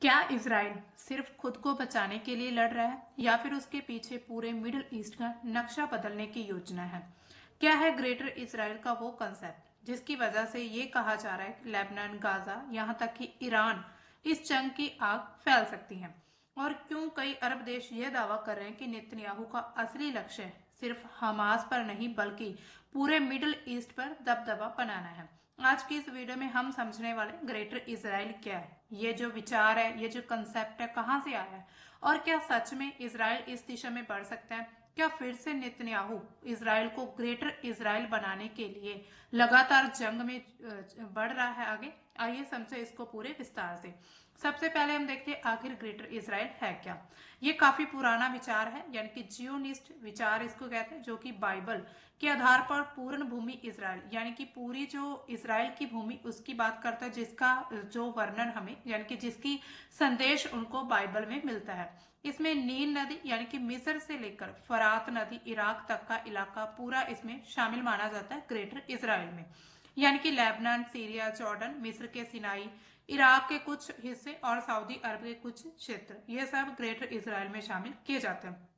क्या इजराइल सिर्फ खुद को बचाने के लिए लड़ रहा है या फिर उसके पीछे पूरे मिडिल ईस्ट का नक्शा बदलने की योजना है? क्या है ग्रेटर इजराइल का वो कंसेप्ट जिसकी वजह से ये कहा जा रहा है कि लेबनान, गाजा, यहाँ तक कि ईरान इस जंग की आग फैल सकती है? और क्यों कई अरब देश ये दावा कर रहे हैं कि नेतन्याहू का असली लक्ष्य सिर्फ हमास पर नहीं बल्कि पूरे मिडिल ईस्ट पर दबदबा बनाना है? आज की इस वीडियो में हम समझने वाले ग्रेटर इजराइल क्या है, ये जो विचार है, ये जो कंसेप्ट है, कहाँ से आया है और क्या सच में इजराइल इस दिशा में बढ़ सकता है? क्या फिर से नेतन्याहू इजराइल को ग्रेटर इजराइल बनाने के लिए लगातार जंग में बढ़ रहा है आगे? आइए समझे इसको पूरे विस्तार से। सबसे पहले हम देखते हैं आखिर ग्रेटर इजराइल है क्या। ये काफी पुराना विचार है, यानी कि जियोनिस्ट विचार इसको कहते हैं, जो कि बाइबल के आधार पर पूर्ण भूमि इजराइल यानी कि पूरी जो इजराइल की भूमि उसकी बात करता है, जिसका जो वर्णन हमें यानी कि जिसकी संदेश उनको बाइबल में मिलता है। इसमें नील नदी यानी कि मिस्र से लेकर फरात नदी इराक तक का इलाका पूरा इसमें शामिल माना जाता है ग्रेटर इजराइल में। यानी कि लेबनान, सीरिया, जॉर्डन, मिस्र के सिनाई, इराक के कुछ हिस्से और सऊदी अरब के कुछ क्षेत्र, ये सब ग्रेटर इजराइल में शामिल किए जाते हैं।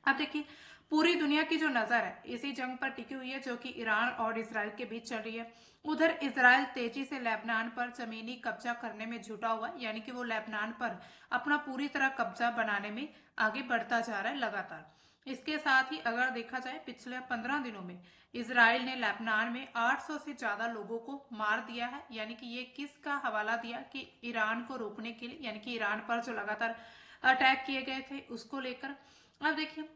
अब देखिए, पूरी दुनिया की जो नजर है इसी जंग पर टिकी हुई है जो कि ईरान और इसराइल के बीच चल रही है। उधर इसराइल तेजी से लेबनान पर जमीनी कब्जा करने में जुटा हुआ है, यानी कि वो लेबनान पर अपना पूरी तरह कब्जा बनाने में आगे बढ़ता जा रहा है लगातार। इसके साथ ही अगर देखा जाए पिछले 15 दिनों में इसराइल ने लेबनान में 800 से ज्यादा लोगों को मार दिया है। यानी कि ये किसका हवाला दिया कि ईरान को रोकने के लिए, यानी कि ईरान पर जो लगातार अटैक किए गए थे उसको लेकर। अब देखिए,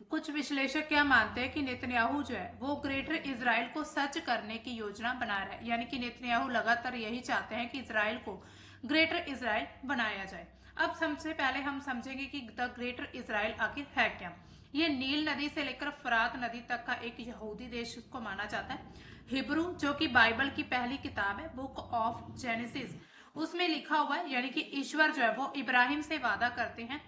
कुछ विश्लेषक क्या मानते हैं कि नेतन्याहू जो है वो ग्रेटर इजराइल को सच करने की योजना बना रहा है। यानी कि नेतन्याहू लगातार यही चाहते हैं कि इजराइल को ग्रेटर इजराइल बनाया जाए। अब सबसे पहले हम समझेंगे कि द ग्रेटर इजराइल आखिर है क्या। ये नील नदी से लेकर फरात नदी तक का एक यहूदी देश को माना जाता है। हिब्रू, जो कि बाइबल की पहली किताब है, बुक ऑफ जेनेसिस, उसमें लिखा हुआ है, यानी कि ईश्वर जो है वो इब्राहिम से वादा करते हैं,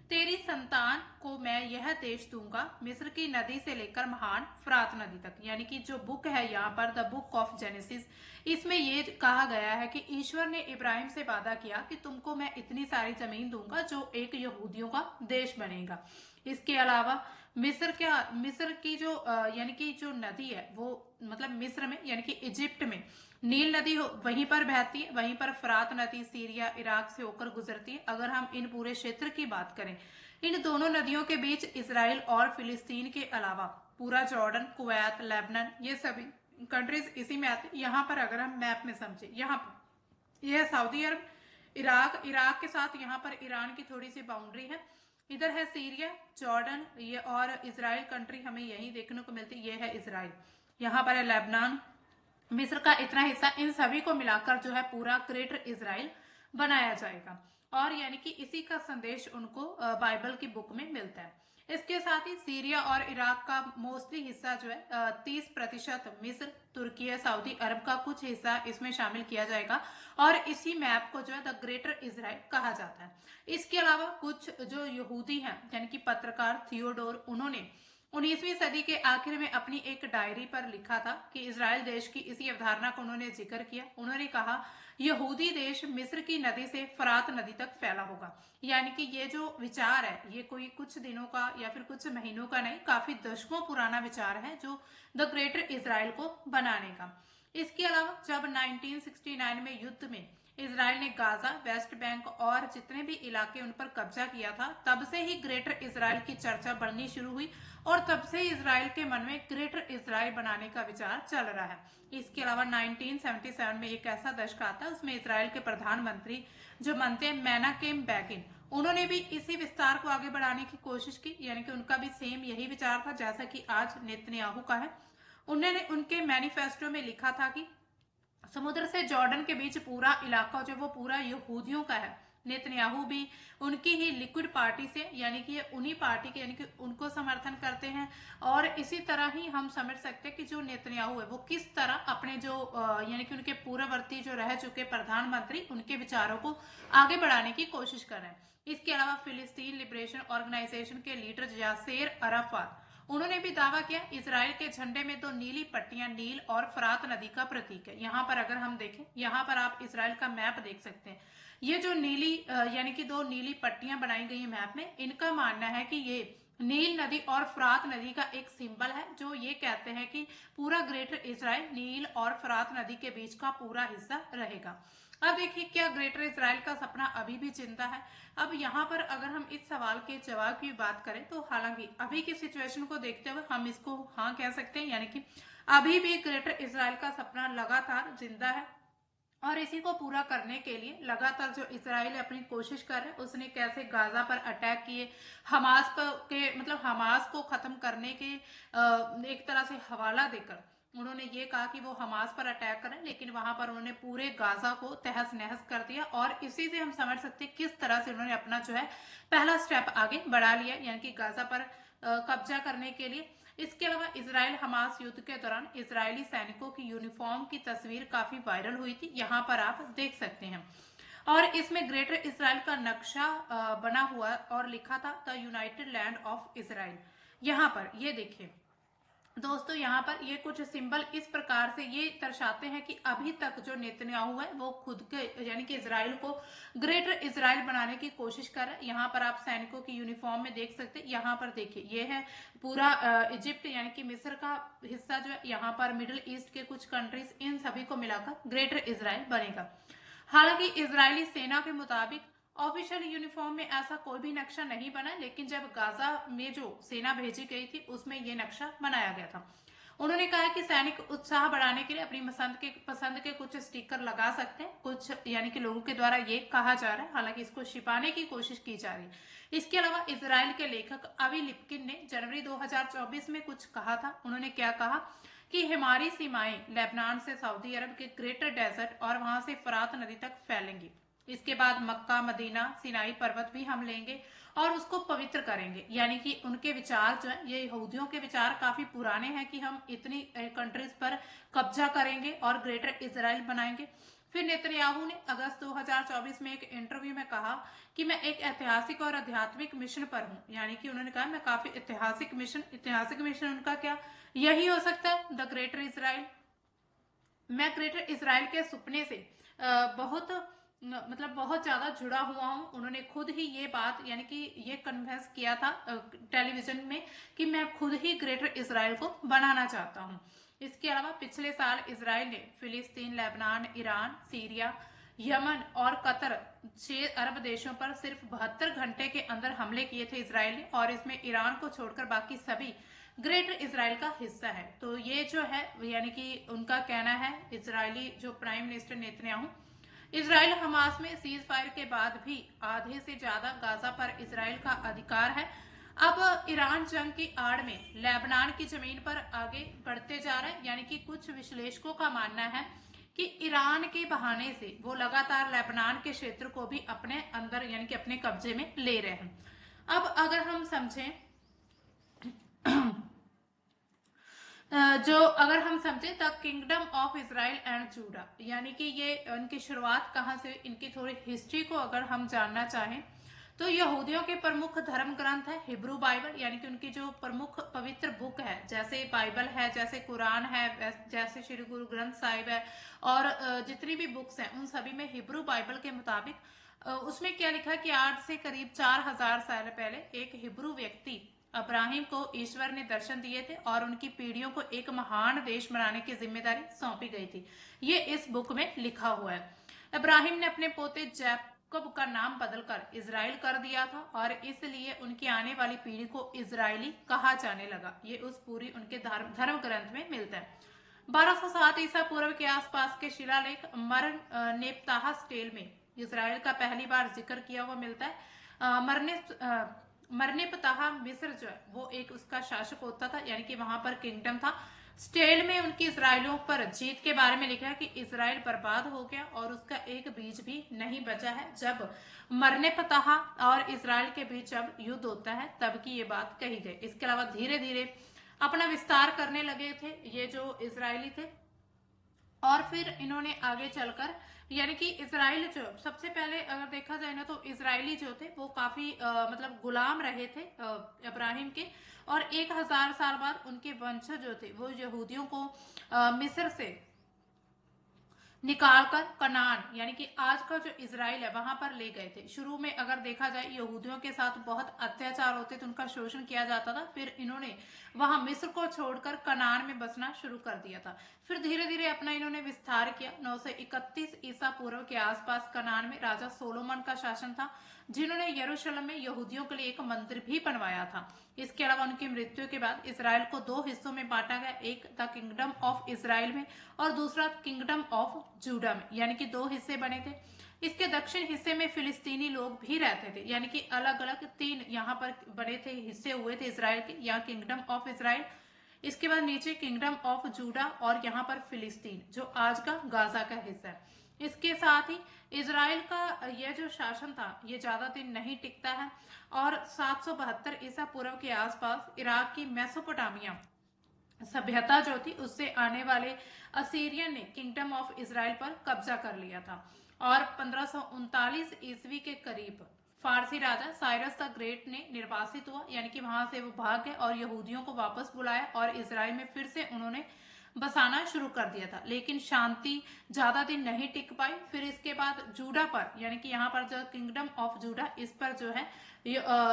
तेरी संतान को मैं यह देश दूंगा, मिस्र की नदी से लेकर महान फरात नदी तक। यानी कि जो बुक है यहाँ पर द बुक ऑफ जेनेसिस, इसमें ये कहा गया है कि ईश्वर ने इब्राहिम से वादा किया कि तुमको मैं इतनी सारी जमीन दूंगा जो एक यहूदियों का देश बनेगा। इसके अलावा मिस्र की जो यानी कि जो नदी है वो मतलब मिस्र में यानी कि इजिप्ट में नील नदी वहीं पर बहती है, वहीं पर फरात नदी सीरिया इराक से होकर गुजरती है। अगर हम इन पूरे क्षेत्र की बात करें, इन दोनों नदियों के बीच इसराइल और फिलिस्तीन के अलावा पूरा जॉर्डन, कुवैत, लेबनान, ये सभी कंट्रीज इसी में आते हैं। यहाँ पर अगर हम मैप में समझे, यहाँ पर यह सऊदी अरब, इराक, इराक के साथ यहाँ पर ईरान की थोड़ी सी बाउंड्री है। इधर है सीरिया, जॉर्डन, ये और इसराइल कंट्री हमें यही देखने को मिलती है, ये है इसराइल। यहाँ पर है लेबनान, मिस्र का इतना हिस्सा, इन सभी को मिलाकर जो है पूरा ग्रेटर इसराइल बनाया जाएगा। और यानी कि इसी का संदेश उनको बाइबल की बुक में मिलता है। इसके साथ ही सीरिया और इराक का मोस्टली हिस्सा जो है 30% मिस्र, तुर्की, सऊदी अरब का कुछ हिस्सा इसमें शामिल किया जाएगा और इसी मैप को जो है द ग्रेटर इसराइल कहा जाता है। इसके अलावा कुछ जो यहूदी हैं यानी कि पत्रकार थियोडोर, उन्होंने 19वीं सदी के आखिर में अपनी एक डायरी पर लिखा था कि इजराइल देश की इसी अवधारणा को उन्होंने जिक्र किया। उन्होंने कहा, यहूदी देश मिस्र की नदी से फरात नदी तक फैला होगा। यानी कि ये जो विचार है ये कोई कुछ दिनों का या फिर कुछ महीनों का नहीं, काफी दशकों पुराना विचार है जो द ग्रेटर इजराइल को बनाने का। इसके अलावा जब 1969 में युद्ध में इसराइल ने गाजा, वेस्ट बैंक और जितने भी इलाके उन पर कब्जा किया था, तब से ही ग्रेटर इसराइल की चर्चा बढ़नी शुरू हुई और तब से इसराइल के मन में ग्रेटर इसराइल बनाने का विचार चल रहा है। इसके अलावा 1977 में एक ऐसा दशक आता है, उसमें इसराइल के प्रधानमंत्री जो बनते हैं मेनाकेम बेगिन, उन्होंने भी इसी विस्तार को आगे बढ़ाने की कोशिश की। यानी कि उनका भी सेम यही विचार था जैसा कि आज नेतन्याहू का है। उन्होंने उनके मैनिफेस्टो में लिखा था कि समुद्र से जॉर्डन के बीच पूरा इलाका जो वो पूरा यहूदियों का है। नेतन्याहू भी उनकी ही लिक्विड पार्टी से यानी कि ये उन्हीं पार्टी के यानी कि उनको समर्थन करते हैं। और इसी तरह ही हम समझ सकते हैं कि जो नेतन्याहू है वो किस तरह अपने जो यानी कि उनके पूर्ववर्ती जो रह चुके प्रधानमंत्री उनके विचारों को आगे बढ़ाने की कोशिश कर रहे हैं। इसके अलावा फिलिस्तीन लिबरेशन ऑर्गेनाइजेशन के लीडर यासेर अराफात, उन्होंने भी दावा किया इसराइल के झंडे में दो नीली पट्टियां नील और फरात नदी का प्रतीक है। यहाँ पर अगर हम देखें, यहाँ पर आप इसराइल का मैप देख सकते हैं। ये जो नीली यानी कि दो नीली पट्टियां बनाई गई है मैप में, इनका मानना है कि ये नील नदी और फरात नदी का एक सिंबल है, जो ये कहते हैं कि पूरा ग्रेटर इजराइल नील और फरात नदी के बीच का पूरा हिस्सा रहेगा। अब देखिए, क्या ग्रेटर इजराइल का सपना अभी भी जिंदा है? अब यहाँ पर अगर हम इस सवाल के जवाब की बात करें तो हालांकि अभी की सिचुएशन को देखते हुए हम इसको हाँ कह सकते हैं, यानी कि अभी भी ग्रेटर इजराइल का सपना लगातार जिंदा है। और इसी को पूरा करने के लिए लगातार जो इसराइल अपनी कोशिश कर रहे हैं, उसने कैसे गाजा पर अटैक किए, हमास के मतलब हमास को खत्म करने के एक तरह से हवाला देकर उन्होंने ये कहा कि वो हमास पर अटैक करें, लेकिन वहां पर उन्होंने पूरे गाजा को तहस नहस कर दिया। और इसी से हम समझ सकते हैं किस तरह से उन्होंने अपना जो है पहला स्टेप आगे बढ़ा लिया, यानी कि गाजा पर कब्जा करने के लिए। इसके अलावा इसराइल हमास युद्ध के दौरान इजरायली सैनिकों की यूनिफॉर्म की तस्वीर काफी वायरल हुई थी, यहाँ पर आप देख सकते हैं। और इसमें ग्रेटर इसराइल का नक्शा बना हुआ और लिखा था the United land of Israel. यहाँ पर ये देखिए दोस्तों, यहाँ पर ये कुछ सिंबल इस प्रकार से ये दर्शाते हैं कि अभी तक जो नेतन्याहू है वो खुद के यानी कि इसराइल को ग्रेटर इसराइल बनाने की कोशिश कर रहे हैं। यहाँ पर आप सैनिकों की यूनिफॉर्म में देख सकते हैं। यहाँ पर देखिए, ये है पूरा इजिप्ट यानी कि मिस्र का हिस्सा जो है, यहाँ पर मिडिल ईस्ट के कुछ कंट्रीज, इन सभी को मिलाकर ग्रेटर इसराइल बनेगा। हालांकि इजरायली सेना के मुताबिक ऑफिशियल यूनिफॉर्म में ऐसा कोई भी नक्शा नहीं बना, लेकिन जब गाजा में जो सेना भेजी गई थी उसमें ये नक्शा बनाया गया था। उन्होंने कहा कि सैनिक उत्साह बढ़ाने के लिए अपनी पसंद के कुछ स्टिकर लगा सकते हैं, कुछ यानी कि लोगों के द्वारा ये कहा जा रहा है, हालांकि इसको छिपाने की कोशिश की जा रही है। इसके अलावा इसराइल के लेखक अवी लिप्किन ने जनवरी 2024 में कुछ कहा था। उन्होंने क्या कहा कि हमारी सीमाएं लेबनान से सऊदी अरब के ग्रेटर डेजर्ट और वहां से फरात नदी तक फैलेंगी। इसके बाद मक्का, मदीना, सिनाई पर्वत भी हम लेंगे और उसको पवित्र करेंगे। यानी कि उनके विचार जो है, ये यहूदियों के विचार काफी पुराने हैं कि हम इतनी कंट्रीज पर कब्जा करेंगे और ग्रेटर इजराइल बनाएंगे। फिर नेतन्याहू ने अगस्त 2024 में एक इंटरव्यू में कहा कि मैं एक ऐतिहासिक और आध्यात्मिक मिशन पर हूँ। यानी कि उन्होंने कहा मैं काफी ऐतिहासिक मिशन उनका क्या यही हो सकता है, द ग्रेटर इसराइल। मैं ग्रेटर इसराइल के सपने से बहुत ज्यादा जुड़ा हुआ हूं। उन्होंने खुद ही ये बात यानी कि ये कन्फेस किया था टेलीविजन में कि मैं खुद ही ग्रेटर इसराइल को बनाना चाहता हूं। इसके अलावा पिछले साल इसराइल ने फिलिस्तीन, लेबनान, ईरान, सीरिया, यमन और कतर 6 अरब देशों पर सिर्फ 72 घंटे के अंदर हमले किए थे इसराइल ने, और इसमें ईरान को छोड़कर बाकी सभी ग्रेटर इसराइल का हिस्सा है। तो ये जो है यानी कि उनका कहना है, इजरायली जो prime minister Netanyahu, Israel Hamas में सीज फायर के बाद भी आधे से ज्यादा गाजा पर इसराइल का अधिकार है। अब ईरान जंग की आड़ में लेबनान की जमीन पर आगे बढ़ते जा रहे हैं। यानी कि कुछ विश्लेषकों का मानना है कि ईरान के बहाने से वो लगातार लेबनान के क्षेत्र को भी अपने अंदर यानी कि अपने कब्जे में ले रहे हैं। अब अगर हम समझें अगर हम समझे the kingdom of Israel and Judah, यानी कि ये उनकी शुरुआत कहाँ से, इनकी थोड़ी हिस्ट्री को अगर हम जानना चाहें तो यहूदियों के प्रमुख धर्म ग्रंथ है हिब्रू बाइबल, यानी कि उनकी जो प्रमुख पवित्र बुक है, जैसे बाइबल है, जैसे कुरान है, जैसे श्री गुरु ग्रंथ साहिब है, और जितनी भी बुक्स हैं उन सभी में हिब्रू बाइबल के मुताबिक उसमें क्या लिखा कि आज से करीब 4000 साल पहले एक हिब्रू व्यक्ति अब्राहिम को ईश्वर ने दर्शन दिए थे और उनकी पीढ़ियों को एक महान देश बनाने की जिम्मेदारी सौंपी गई थी। ये इस बुक में लिखा हुआ है। अब्राहिम ने अपने पोते जैकब का नाम बदलकर इजराइल कर दिया था और इसलिए उनकी आने वाली पीढ़ी को इजरायली कहा जाने लगा। ये उस पूरी उनके धर्म ग्रंथ में मिलता है। 1207 ईसा पूर्व के आसपास के शिलालेख मर नेप्ताह स्टेल में इसराइल का पहली बार जिक्र किया हुआ मिलता है। मरनेपताह मिस्र जो है वो एक उसका शासक होता था, यानी कि वहां पर किंगडम था। स्टेल में उनकी इसराइलियों पर जीत के बारे में लिखा है कि इसराइल बर्बाद हो गया और उसका एक बीज भी नहीं बचा है। जब मरनेपताह और इसराइल के बीच जब युद्ध होता है तब की ये बात कही गई। इसके अलावा धीरे धीरे अपना विस्तार करने लगे थे ये जो इसराइली थे। और फिर इन्होंने आगे चलकर यानी कि इजराइल जो सबसे पहले अगर देखा जाए ना, तो इजरायली जो थे वो काफी मतलब गुलाम रहे थे इब्राहिम के। और 1000 साल बाद उनके वंशज जो थे वो यहूदियों को मिस्र से निकालकर कनान यानी कि आज का जो इजराइल है वहां पर ले गए थे। शुरू में अगर देखा जाए यहूदियों के साथ बहुत अत्याचार होते थे, उनका शोषण किया जाता था। फिर इन्होंने वहां मिस्र को छोड़कर कनान में बसना शुरू कर दिया था। फिर धीरे धीरे अपना इन्होंने विस्तार किया। 931 ईसा पूर्व के आसपास कनान में राजा सोलोमन का शासन था, जिन्होंने यरूशलेम में यहूदियों के लिए एक मंदिर भी बनवाया था। इसके अलावा उनकी मृत्यु के बाद इसराइल को दो हिस्सों में बांटा गया, एक द किंगडम ऑफ इसराइल में और दूसरा किंगडम ऑफ जूडा में, यानी कि दो हिस्से बने थे। इसके दक्षिण हिस्से में फिलिस्तीनी लोग भी रहते थे, यानी कि अलग अलग तीन यहाँ पर बने थे, हिस्से हुए थे इसराइल के। यहाँ किंगडम ऑफ इसराइल, इसके बाद नीचे किंगडम ऑफ जूडा और यहाँ पर फिलिस्तीन जो आज का गाजा का हिस्सा है। इसके साथ ही इसराइल का यह जो शासन था ये ज्यादा दिन नहीं टिकता है और 772 ईसा पूर्व के आसपास इराक की मेसोपोटामिया सभ्यता जो थी उससे आने वाले असीरियन ने किंगडम ऑफ इसराइल पर कब्जा कर लिया था। और 1539 ईस्वी के करीब फारसी राजा साइरस द ग्रेट ने निर्वासित हुआ, यानी कि वहां से वो भाग गए और यहूदियों को वापस बुलाया और इसराइल में फिर से उन्होंने बसाना शुरू कर दिया था। लेकिन शांति ज्यादा दिन नहीं टिक पाई। फिर इसके बाद जूडा पर यानी कि यहाँ पर जो किंगडम ऑफ जूडा, इस पर जो है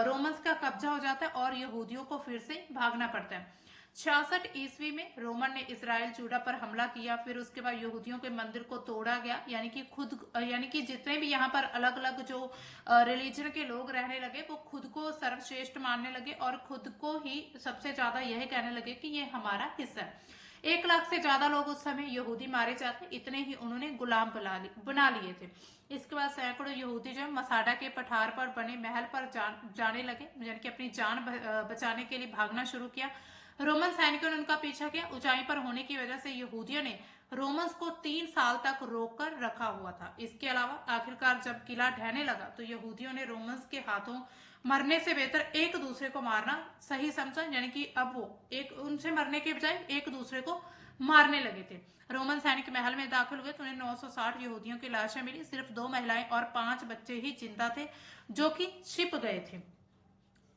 रोमन्स का कब्जा हो जाता है और यहूदियों को फिर से भागना पड़ता है। 66 ईस्वी में रोमन ने इसराइल जूडा पर हमला किया। फिर उसके बाद यहूदियों के मंदिर को तोड़ा गया, यानी कि जितने भी यहाँ पर अलग अलग जो रिलीजन के लोग रहने लगे वो खुद को सर्वश्रेष्ठ मानने लगे और खुद को ही सबसे ज्यादा यह कहने लगे कि ये हमारा हिस्सा है। 1 लाख से ज्यादा लोग उस समय यहूदी मारे जाते, इतने ही उन्होंने गुलाम बना लिए थे। इसके बाद सैकड़ों यहूदी जो मसाडा के पठार पर बने महल पर जाने लगे, यानी कि अपनी जान बचाने के लिए भागना शुरू किया। रोमन सैनिकों ने उनका पीछा किया। ऊंचाई पर होने की वजह से यहूदियों ने रोमन्स को 3 साल तक रोककर रखा हुआ था। इसके अलावा आखिरकार जब किला ढहने लगा तो यहूदियों ने रोमन्स के हाथों मरने से बेहतर एक दूसरे को मारना सही समझा, यानी कि अब वो एक उनसे मरने के बजाय एक दूसरे को मारने लगे थे। रोमन सैनिक महल में दाखिल हुए तो उन्हें 960 यहूदियों की लाशें मिली। सिर्फ 2 महिलाएं और 5 बच्चे ही जिंदा थे जो कि छिप गए थे।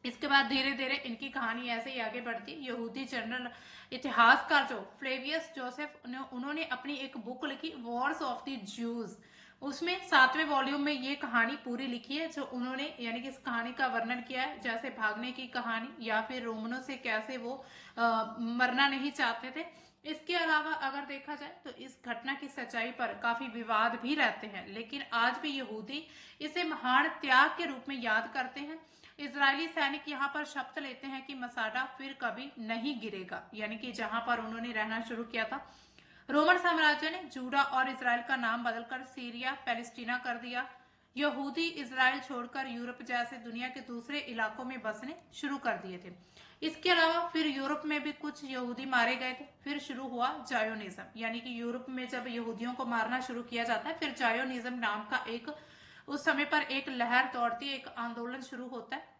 इसके बाद धीरे धीरे इनकी कहानी ऐसे ही आगे बढ़ती। यहूदी जनरल इतिहासकार जो फ्लेवियस जोसेफ उन्होंने अपनी एक बुक लिखी, वॉर्स ऑफ द ज्यूज। उसमें 7वें वॉल्यूम में ये कहानी पूरी लिखी है, जो उन्होंने यानी कि इस कहानी का वर्णन किया है, जैसे भागने की कहानी या फिर रोमनों से कैसे वो मरना नहीं चाहते थे। इसके अलावा अगर देखा जाए तो इस घटना की सच्चाई पर काफी विवाद भी रहते हैं, लेकिन आज भी यहूदी इसे महान त्याग के रूप में याद करते हैं। इजरायली सैनिक यहाँ पर शपथ लेते हैं कि मसाडा फिर कभी नहीं गिरेगा, यानी कि जहां पर उन्होंने रहना शुरू किया था। रोमन साम्राज्य ने जूडा और इजराइल का नाम बदलकर सीरिया पैलेस्टीना कर दिया। यहूदी इजराइल छोड़कर यूरोप जैसे दुनिया के दूसरे इलाकों में बसने शुरू कर दिए थे। इसके अलावा फिर यूरोप में भी कुछ यहूदी मारे गए थे। फिर शुरू हुआ जायोनिज्म, यानी कि यूरोप में जब यहूदियों को मारना शुरू किया जाता है फिर जायोनिज्म नाम का एक उस समय पर एक लहर दौड़ती है, एक आंदोलन शुरू होता है।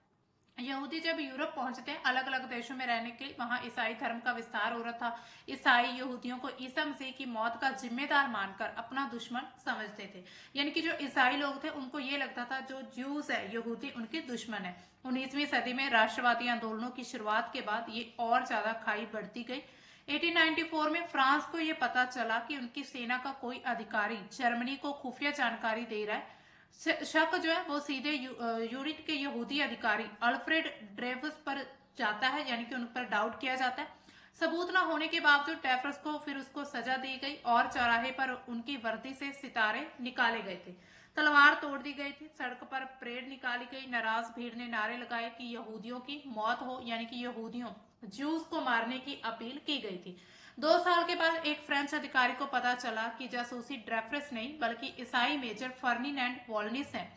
यहूदी जब यूरोप पहुंचते हैं अलग अलग देशों में रहने के लिए, वहां ईसाई धर्म का विस्तार हो रहा था। ईसाई यहूदियों को ईसा मसीह की मौत का जिम्मेदार मानकर अपना दुश्मन समझते थे, यानी कि जो ईसाई लोग थे उनको ये लगता था जो ज्यूज है यहूदी उनके दुश्मन है। 19वीं सदी में राष्ट्रवादी आंदोलनों की शुरुआत के बाद ये और ज्यादा खाई बढ़ती गई। 1894 में फ्रांस को यह पता चला कि उनकी सेना का कोई अधिकारी जर्मनी को खुफिया जानकारी दे रहा है। शक जो है वो सीधे यूनिट के यहूदी अधिकारी अल्फ्रेड ड्रेफस पर जाता है, यानी कि उन पर डाउट किया जाता है। सबूत ना होने के बावजूद ड्रेफस को फिर उसको सजा दी गई और चौराहे पर उनकी वर्दी से सितारे निकाले गए थे, तलवार तोड़ दी गई थी, सड़क पर परेड निकाली गई। नाराज भीड़ ने नारे लगाए कि यहूदियों की मौत हो, यानी कि यहूदियों ज्यूज को मारने की अपील की गई थी। 2 साल के बाद एक फ्रेंच अधिकारी को पता चला कि जासूसी ड्रेफरेस नहीं बल्कि ईसाई मेजर फर्निनैंड वॉलनिस हैं।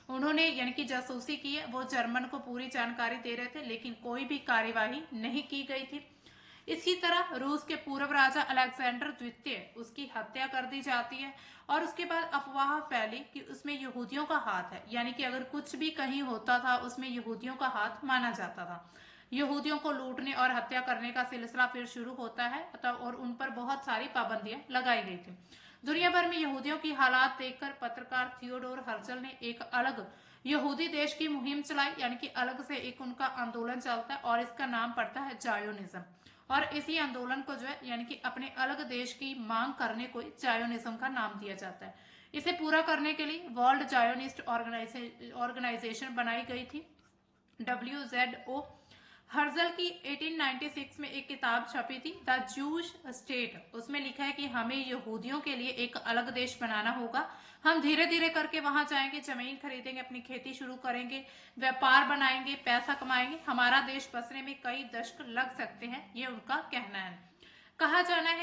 उन्होंने यानी कि जासूसी की है, वो जर्मन को पूरी जानकारी दे रहे थे, लेकिन कोई भी कार्यवाही नहीं की गई थी। इसी तरह रूस के पूर्व राजा अलेक्जेंडर द्वितीय उसकी हत्या कर दी जाती है और उसके बाद अफवाह फैली कि उसमें यहूदियों का हाथ है, यानी कि अगर कुछ भी कहीं होता था उसमें यहूदियों का हाथ माना जाता था। यहूदियों को लूटने और हत्या करने का सिलसिला फिर शुरू होता है और उन पर बहुत सारी पाबंदियां लगाई गई थी। दुनिया भर में यहूदियों की हालात देखकर पत्रकार थियोडोर हर्जल ने एक अलग यहूदी देश की मुहिम चलाई, यानी कि अलग से एक उनका आंदोलन चलता है और इसका नाम पड़ता है जायोनिज्म। और इसी आंदोलन को जो है यानी कि अपने अलग देश की मांग करने को जायोनिज्म का नाम दिया जाता है। इसे पूरा करने के लिए वर्ल्ड जायोनिस्ट ऑर्गेनाइजेशन बनाई गई थी, WZO। हर्जल की 1896 में एक किताब छपी थी, द जूश स्टेट। उसमें लिखा है कि हमें यहूदियों के लिए एक अलग देश बनाना होगा। हम धीरे धीरे करके वहां जाएंगे, जमीन खरीदेंगे, अपनी खेती शुरू करेंगे, व्यापार बनाएंगे, पैसा कमाएंगे। हमारा देश बसने में कई दशक लग सकते हैं, ये उनका कहना है। कहा जाता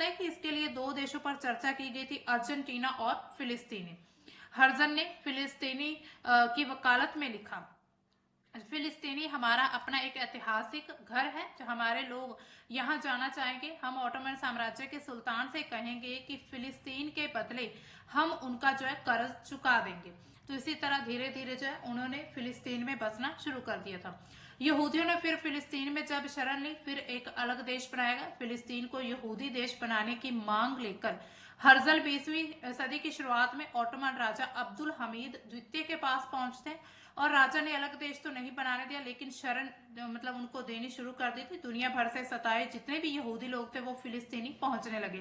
है कि इसके लिए दो देशों पर चर्चा की गई थी, अर्जेंटीना और फिलिस्तीनी। हर्जन ने फिलिस्तीनी की वकालत में लिखा, फिलिस्तीनी हमारा अपना एक ऐतिहासिक घर है, जो हमारे लोग यहाँ जाना चाहेंगे। हम ऑटोमन साम्राज्य के सुल्तान से कहेंगे कि फिलिस्तीन के बदले हम उनका जो है कर्ज चुका देंगे। तो इसी तरह धीरे धीरे जो है उन्होंने फिलिस्तीन में बसना शुरू कर दिया था। यहूदियों ने फिर फिलिस्तीन में जब शरण ली, फिर एक अलग देश बनाया गया। फिलिस्तीन को यहूदी देश बनाने की मांग लेकर हर्जल 20वीं सदी की शुरुआत में ऑटोमन राजा अब्दुल हमीद द्वितीय के पास पहुंचते हैं और राजा ने अलग देश तो नहीं बनाने दिया, लेकिन शरण मतलब उनको देनी शुरू कर दी थी। दुनिया भर से सताए जितने भी यहूदी लोग थे वो फिलिस्तीनी पहुंचने लगे।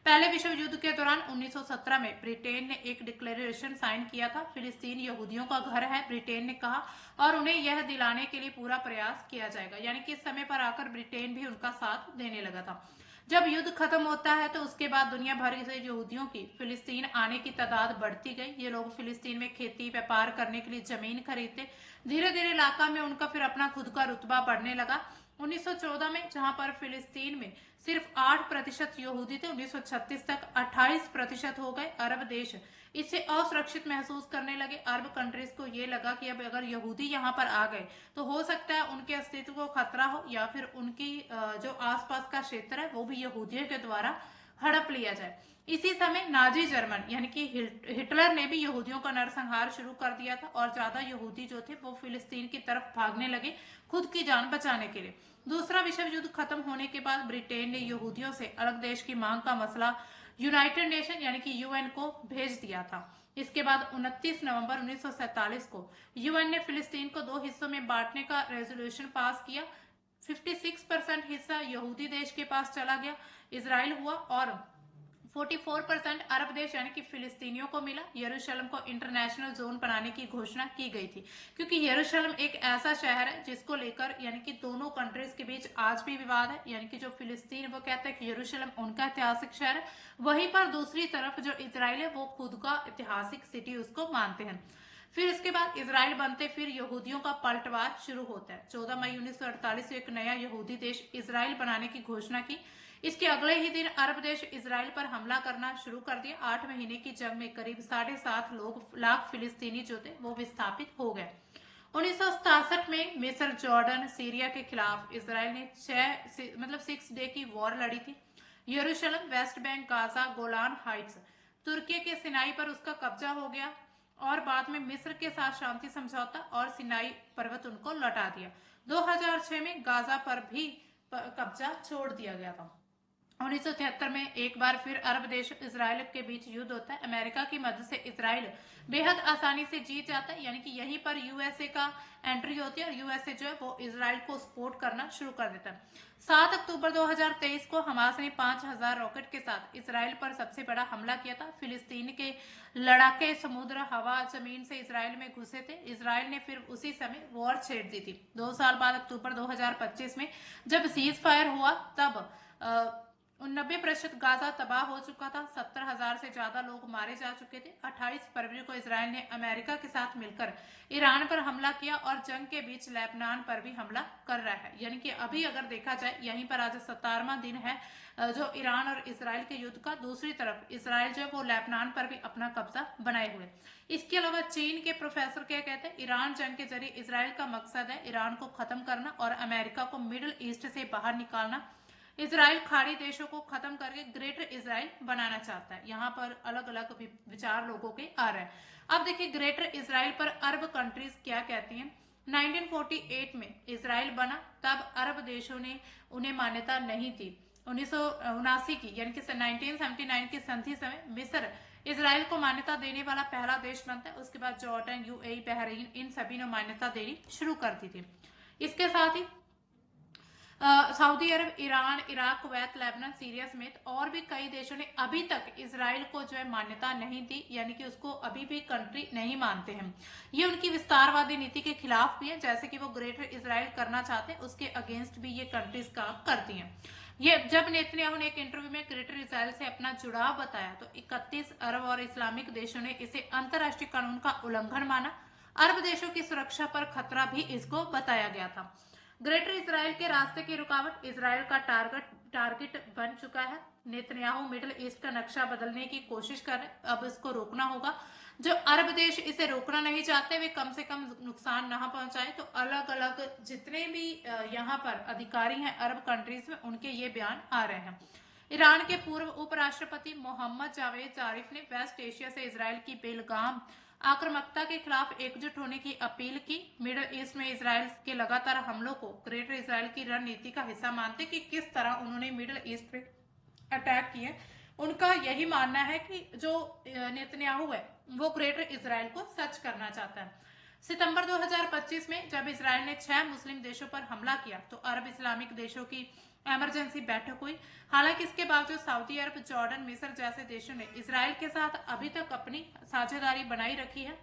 पहले विश्व युद्ध के दौरान 1917 में ब्रिटेन ने एक डिक्लेरेशन साइन किया था, फिलिस्तीन यहूदियों का घर है, ब्रिटेन ने कहा, और उन्हें यह दिलाने के लिए पूरा प्रयास किया जाएगा। यानी कि इस समय पर आकर ब्रिटेन भी उनका साथ देने लगा था। जब युद्ध खत्म होता है तो उसके बाद दुनिया भर से यहूदियों की फिलिस्तीन आने की तादाद बढ़ती गई। ये लोग फिलिस्तीन में खेती व्यापार करने के लिए जमीन खरीदते। धीरे धीरे इलाका में उनका फिर अपना खुद का रुतबा बढ़ने लगा। 1914 में जहां पर फिलिस्तीन में सिर्फ 8% यहूदी थे, 1936 तक 28% हो गए। अरब देश इससे असुरक्षित महसूस करने लगे। अरब कंट्रीज को ये लगा कि अब अगर यहूदी यहाँ पर आ गए तो हो सकता है उनके अस्तित्व को खतरा हो, या फिर उनकी जो आसपास का क्षेत्र है वो भी यहूदियों के द्वारा हड़प लिया जाए। इसी समय नाजी जर्मन यानी कि हिटलर ने भी यहूदियों का नरसंहार शुरू कर दिया था और ज्यादा यहूदी जो थे वो फिलिस्तीन की तरफ भागने लगे खुद की जान बचाने के लिए। दूसरा विश्व युद्ध खत्म होने के बाद ब्रिटेन ने यहूदियों से अलग देश की मांग का मसला यूनाइटेड नेशन यानी कि यूएन को भेज दिया था। इसके बाद 29 नवंबर 1947 को यूएन ने फिलिस्तीन को दो हिस्सों में बांटने का रेजोल्यूशन पास किया। 56% हिस्सा यहूदी देश के पास चला गया, इजराइल हुआ, और 44% अरब देश यानी कि फिलिस्तीनियों को मिला। यरूशलेम को इंटरनेशनल जोन बनाने की घोषणा की गई थी, क्योंकि यरूशलेम एक ऐसा शहर है जिसको लेकर यानी कि दोनों कंट्रीज के बीच आज भी विवाद है। यानी कि जो फिलिस्तीन वो कहते हैं कि यरूशलेम उनका ऐतिहासिक शहर है, वहीं पर दूसरी तरफ जो इजराइल है वो खुद का ऐतिहासिक सिटी उसको मानते हैं। फिर इसके बाद इजराइल बनते, फिर यहूदियों का पलटवार शुरू होता है। 14 मई 1948 से एक नया यहूदी देश इजराइल बनाने की घोषणा की। इसके अगले ही दिन अरब देश इजराइल पर हमला करना शुरू कर दिया। 8 महीने की जंग में करीब 7.5 लाख फिलिस्तीनी जो थे वो विस्थापित हो गए। 1967 में मिस्र, जॉर्डन, सीरिया के खिलाफ इजराइल ने 6 डे की वॉर लड़ी थी। Jerusalem, West Bank, Gaza, Golan Heights, तुर्की के सिनाई पर उसका कब्जा हो गया और बाद में मिस्र के साथ शांति समझौता और सिनाई पर्वत उनको लौटा दिया। 2006 में गाजा पर भी कब्जा छोड़ दिया गया था। 1973 में एक बार फिर अरब देश इजराइल के बीच युद्ध होता है। अमेरिका की मदद से इजराइल बेहद आसानी से जीत जाता है, यानी कि यहीं पर यूएसए का एंट्री होती है और यूएसए जो है वो इजराइल को सपोर्ट करना शुरू कर देता है। 7 अक्टूबर 2023 को हमास ने 5000 रॉकेट के साथ इजराइल पर सबसे बड़ा हमला किया था। फिलिस्तीन के लड़ाके समुद्र, हवा, जमीन से इजराइल में घुसे थे। इजराइल ने फिर उसी समय वॉर छेड़ दी थी। 2 साल बाद अक्टूबर 2025 में जब सीज फायर हुआ तब 90% गाजा तबाह हो चुका था। 70,000 से ज्यादा लोग मारे जा चुके थे। 28 फरवरी को इजराइल ने अमेरिका के साथ मिलकर ईरान पर हमला किया और जंग के बीच लेबनान पर भी हमला कर रहा है। यानी कि अभी अगर देखा जाए यहीं पर आज 17वां दिन है जो ईरान और इजराइल के युद्ध का। दूसरी तरफ इजराइल जो है वो लेबनान पर भी अपना कब्जा बनाए हुए। इसके अलावा चीन के प्रोफेसर क्या कहते हैं, ईरान जंग के जरिए इजराइल का मकसद है ईरान को खत्म करना और अमेरिका को मिडिल ईस्ट से बाहर निकालना। इजराइल खाड़ी देशों को खत्म करके ग्रेटर इजराइल बनाना चाहता है। यहाँ पर अलग अलग विचार लोगों के आ रहे हैं। अब देखिए ग्रेटर इजराइल पर अरब कंट्रीज क्या कहती हैं। 1948 में इसराइल बना, तब अरब देशों ने उन्हें मान्यता नहीं दी। 1979 की यानी कि 1979 की संधि समय मिस्र इसराइल को मान्यता देने वाला पहला देश बनता है। उसके बाद जॉर्डन, यूएई, बहरीन, इन सभी ने मान्यता देनी शुरू कर दी थी। इसके साथ ही Saudi Arab, Iran, Iraq, Kuwait, Lebanon, Syria समेत और भी कई देशों ने अभी तक इसराइल को जो है मान्यता नहीं दी, यानी कि उसको अभी भी कंट्री नहीं मानते हैं। ये उनकी विस्तारवादी नीति के खिलाफ भी है, जैसे कि वो ग्रेटर इसराइल करना चाहते हैं, उसके अगेंस्ट भी ये कंट्रीज काम करती हैं। ये जब नेतन्याहू ने एक इंटरव्यू में ग्रेटर इसराइल से अपना जुड़ाव बताया तो 31 अरब और इस्लामिक देशों ने इसे अंतर्राष्ट्रीय कानून का उल्लंघन माना। अरब देशों की सुरक्षा पर खतरा भी इसको बताया गया था। ग्रेटर इसराइल के रास्ते की रुकावट इसराइल का टारगेट बन चुका है। नेतन्याहू मिडिल ईस्ट का नक्शा बदलने की कोशिश कर रहे हैं, अब इसको रोकना होगा। जो अरब देश इसे रोकना नहीं चाहते, वे कम से कम नुकसान ना पहुंचाए। तो अलग अलग जितने भी यहाँ पर अधिकारी हैं अरब कंट्रीज में, उनके ये बयान आ रहे हैं। ईरान के पूर्व उपराष्ट्रपति मोहम्मद जावेद जारिफ ने वेस्ट एशिया से इसराइल की बेलगाम आक्रामकता के खिलाफ एकजुट होने की अपील की। मिडल ईस्ट में इसराइल के लगातार हमलों को ग्रेटर इसराइल की रणनीति का हिस्सा मानते कि किस तरह उन्होंने मिडल ईस्ट पे अटैक किए। उनका यही मानना है कि जो नेतन्याहू है वो ग्रेटर इसराइल को सच करना चाहता है। सितंबर 2025 में जब इसराइल ने 6 मुस्लिम देशों पर हमला किया तो अरब इस्लामिक देशों की इमरजेंसी बैठक हुई। हालांकि इसके बावजूद सऊदी अरब, जॉर्डन, मिस्र जैसे देशों ने इसराइल के साथ अभी तक अपनी साझेदारी बनाई रखी है।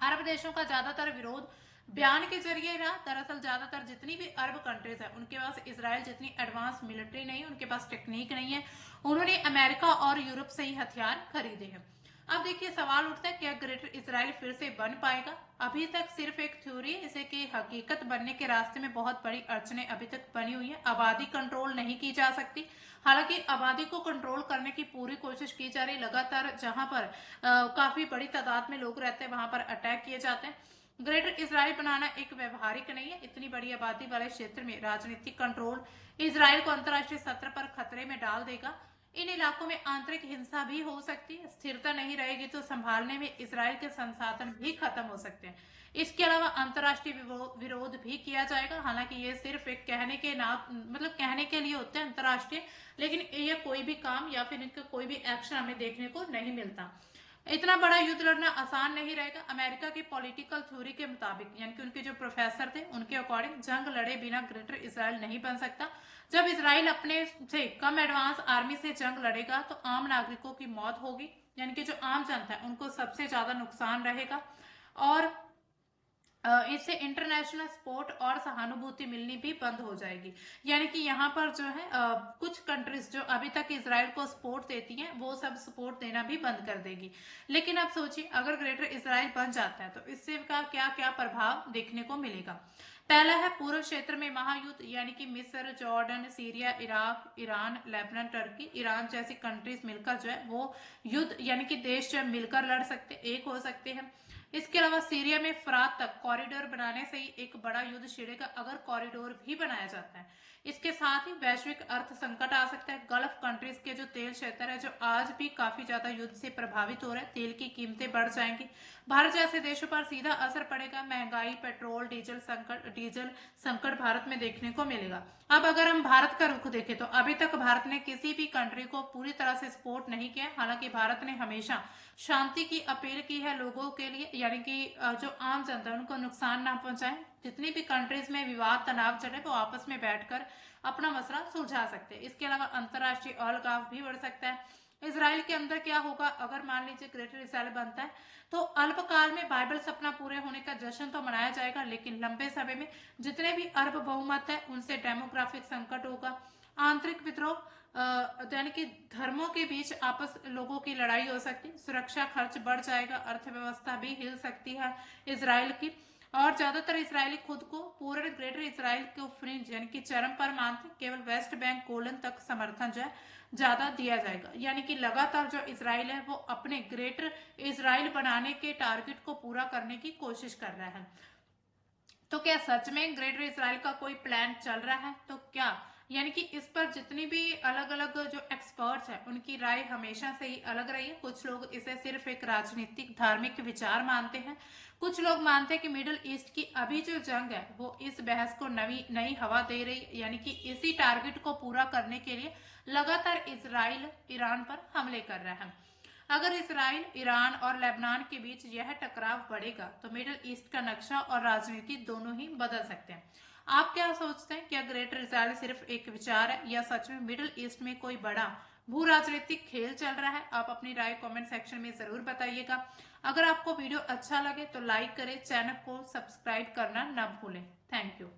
अरब देशों का ज्यादातर विरोध बयान के जरिए रहा। दरअसल ज्यादातर जितनी भी अरब कंट्रीज है उनके पास इसराइल जितनी एडवांस मिलिट्री नहीं है, उनके पास टेक्निक नहीं है। उन्होंने अमेरिका और यूरोप से ही हथियार खरीदे हैं। अब देखिए सवाल उठता है, क्या ग्रेटर इसराइल फिर से बन पाएगा? अभी तक सिर्फ एक थ्योरी है, इसे की हकीकत बनने के रास्ते में बहुत बड़ी अड़चने अभी तक बनी हुई है। आबादी कंट्रोल नहीं की जा सकती। हालांकि आबादी को कंट्रोल करने की पूरी कोशिश की जा रही। लगातार जहां पर काफी बड़ी तादाद में लोग रहते हैं वहां पर अटैक किए जाते हैं। ग्रेटर इसराइल बनाना एक व्यवहारिक नहीं है। इतनी बड़ी आबादी वाले क्षेत्र में राजनीतिक कंट्रोल इसराइल को अंतर्राष्ट्रीय सत्र पर खतरे में डाल देगा। इन इलाकों में आंतरिक हिंसा भी हो सकती है। स्थिरता नहीं रहेगी तो संभालने में इसराइल के संसाधन भी खत्म हो सकते हैं। इसके अलावा अंतर्राष्ट्रीय विरोध भी किया जाएगा। हालांकि ये सिर्फ एक कहने के मतलब कहने के लिए होते हैं अंतर्राष्ट्रीय, लेकिन ये कोई भी काम या फिर इनका कोई भी एक्शन हमें देखने को नहीं मिलता। इतना बड़ा युद्ध लड़ना आसान नहीं रहेगा। अमेरिका की पॉलिटिकल थ्योरी के मुताबिक, यानी कि उनके जो प्रोफेसर थे उनके अकॉर्डिंग, जंग लड़े बिना ग्रेटर इसराइल नहीं बन सकता। जब इसराइल अपने से कम एडवांस आर्मी से जंग लड़ेगा तो आम नागरिकों की मौत होगी, यानी कि जो आम जनता है उनको सबसे ज्यादा नुकसान रहेगा। और इससे इंटरनेशनल सपोर्ट और सहानुभूति मिलनी भी बंद हो जाएगी। यानी कि यहाँ पर जो है कुछ कंट्रीज जो अभी तक इसराइल को सपोर्ट देती हैं वो सब सपोर्ट देना भी बंद कर देगी। लेकिन अब सोचिए, अगर ग्रेटर इसराइल बन जाता है तो इससे का क्या क्या प्रभाव देखने को मिलेगा। पहला है पूर्व क्षेत्र में महायुद्ध, यानी कि मिस्र, Jordan, Syria, Iraq, Iran, Lebanon, Turkey, Iran जैसी कंट्रीज मिलकर जो है वो युद्ध, यानी कि देश जो है मिलकर लड़ सकते, एक हो सकते हैं। इसके अलावा सीरिया में फरात तक कॉरिडोर बनाने से ही एक बड़ा युद्ध छिड़ेगा, अगर कॉरिडोर भी बनाया जाता है। इसके साथ ही वैश्विक अर्थ संकट आ सकता है। गल्फ कंट्रीज के जो तेल क्षेत्र है जो आज भी काफी ज्यादा युद्ध से प्रभावित हो रहे हैं, तेल की कीमतें बढ़ जाएंगी। भारत जैसे देशों पर सीधा असर पड़ेगा। महंगाई, पेट्रोल, डीजल संकट भारत में देखने को मिलेगा। अब अगर हम भारत का रुख देखें तो अभी तक भारत ने किसी भी कंट्री को पूरी तरह से सपोर्ट नहीं किया। हालांकि भारत ने हमेशा शांति की अपील की है लोगों के लिए, यानी कि जो आम जनता है उनको नुकसान ना पहुंचाए। जितनी भी कंट्रीज में विवाद तनाव चले वो आपस में बैठकर अपना मसला सुलझा सकते हैं। इसके अलावा अंतर्राष्ट्रीय अलगाव भी बढ़ सकता है। इसराइल के अंदर क्या होगा अगर मान लीजिए ग्रेटर इसराइल बनता है, तो अल्पकाल में बाइबल सपना पूरे होने का जश्न तो मनाया जाएगा, लेकिन लंबे समय में जितने भी अरब बहुमत है उनसे डेमोग्राफिक संकट होगा, आंतरिक विद्रोह, यानी कि धर्मों के बीच आपस लोगों की लड़ाई हो सकती, सुरक्षा खर्च बढ़ जाएगा, अर्थव्यवस्था भी हिल सकती है इसराइल की। और ज्यादातर इसराइली खुद को पूरे ग्रेटर इसराइल को फ्रिंज यानी कि चरम पर मानते, केवल वेस्ट बैंक गोलन तक समर्थन जो है ज्यादा दिया जाएगा। यानी कि लगातार जो इसराइल है वो अपने ग्रेटर इसराइल बनाने के टारगेट को पूरा करने की कोशिश कर रहा है। तो क्या सच में ग्रेटर इसराइल का कोई प्लान चल रहा है? तो क्या यानी कि इस पर जितनी भी अलग अलग जो एक्सपर्ट्स हैं उनकी राय हमेशा से ही अलग रही है। कुछ लोग इसे सिर्फ एक राजनीतिक धार्मिक विचार मानते हैं, कुछ लोग मानते हैं कि मिडिल ईस्ट की अभी जो जंग है वो इस बहस को नई नई हवा दे रही है, यानी कि इसी टारगेट को पूरा करने के लिए लगातार इजराइल ईरान पर हमले कर रहा है। अगर इसराइल, ईरान और लेबनान के बीच यह टकराव बढ़ेगा तो मिडिल ईस्ट का नक्शा और राजनीति दोनों ही बदल सकते हैं। आप क्या सोचते हैं? क्या ग्रेटर इसराइल सिर्फ एक विचार है या सच में मिडिल ईस्ट में कोई बड़ा भू राजनीतिक खेल चल रहा है? आप अपनी राय कमेंट सेक्शन में जरूर बताइएगा। अगर आपको वीडियो अच्छा लगे तो लाइक करें, चैनल को सब्सक्राइब करना ना भूलें। Thank you.